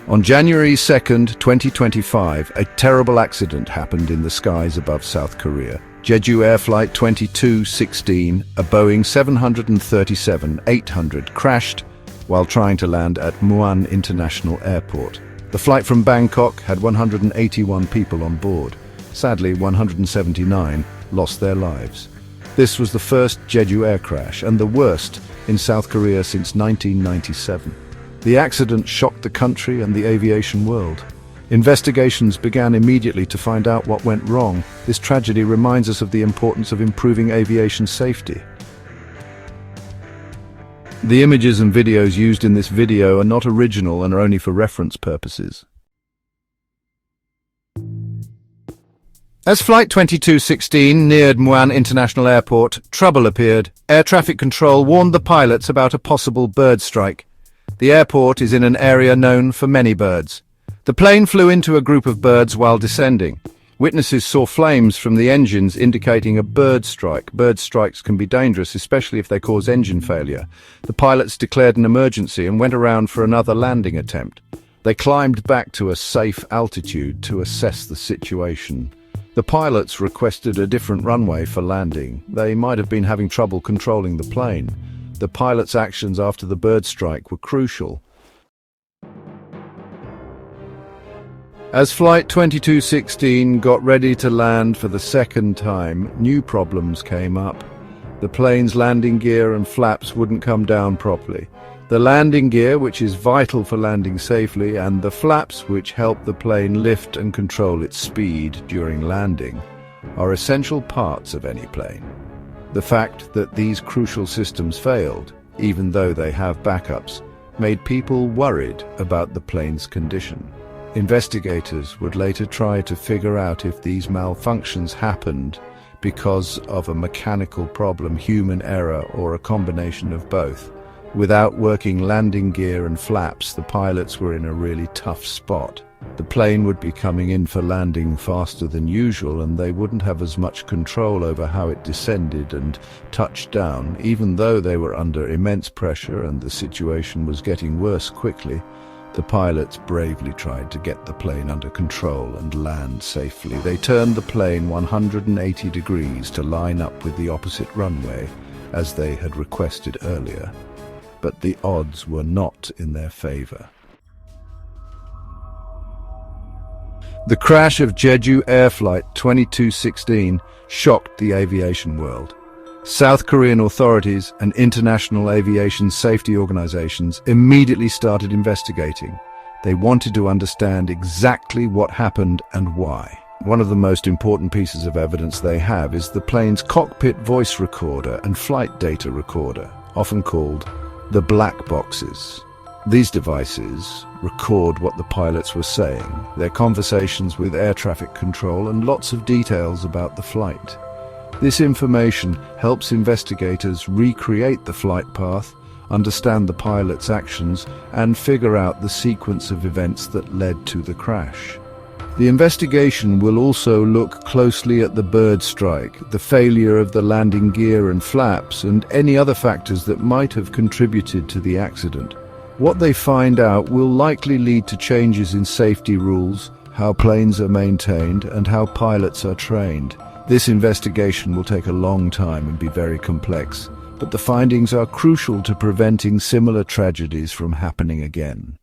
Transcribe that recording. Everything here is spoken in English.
On January 2nd, 2025, a terrible accident happened in the skies above South Korea. Jeju Air Flight 2216, a Boeing 737-800, crashed while trying to land at Muan International Airport. The flight from Bangkok had 181 people on board. Sadly, 179 lost their lives. This was the first Jeju Air crash and the worst in South Korea since 1997. The accident shocked the country and the aviation world. Investigations began immediately to find out what went wrong. This tragedy reminds us of the importance of improving aviation safety. The images and videos used in this video are not original and are only for reference purposes. As Flight 2216 neared Muan International Airport, trouble appeared. Air traffic control warned the pilots about a possible bird strike. The airport is in an area known for many birds. The plane flew into a group of birds while descending. Witnesses saw flames from the engines indicating a bird strike. Bird strikes can be dangerous, especially if they cause engine failure. The pilots declared an emergency and went around for another landing attempt. They climbed back to a safe altitude to assess the situation. The pilots requested a different runway for landing. They might have been having trouble controlling the plane. The pilots' actions after the bird strike were crucial. As Flight 2216 got ready to land for the second time, new problems came up. The plane's landing gear and flaps wouldn't come down properly. The landing gear, which is vital for landing safely, and the flaps, which help the plane lift and control its speed during landing, are essential parts of any plane. The fact that these crucial systems failed, even though they have backups, made people worried about the plane's condition. Investigators would later try to figure out if these malfunctions happened because of a mechanical problem, human error, or a combination of both. Without working landing gear and flaps, the pilots were in a really tough spot. The plane would be coming in for landing faster than usual, and they wouldn't have as much control over how it descended and touched down. Even though they were under immense pressure and the situation was getting worse quickly, the pilots bravely tried to get the plane under control and land safely. They turned the plane 180 degrees to line up with the opposite runway, as they had requested earlier. But the odds were not in their favor. The crash of Jeju Air Flight 2216 shocked the aviation world. South Korean authorities and international aviation safety organizations immediately started investigating. They wanted to understand exactly what happened and why. One of the most important pieces of evidence they have is the plane's cockpit voice recorder and flight data recorder, often called the black boxes. These devices record what the pilots were saying, their conversations with air traffic control, and lots of details about the flight. This information helps investigators recreate the flight path, understand the pilot's actions, and figure out the sequence of events that led to the crash. The investigation will also look closely at the bird strike, the failure of the landing gear and flaps, and any other factors that might have contributed to the accident. What they find out will likely lead to changes in safety rules, how planes are maintained, and how pilots are trained. This investigation will take a long time and be very complex, but the findings are crucial to preventing similar tragedies from happening again.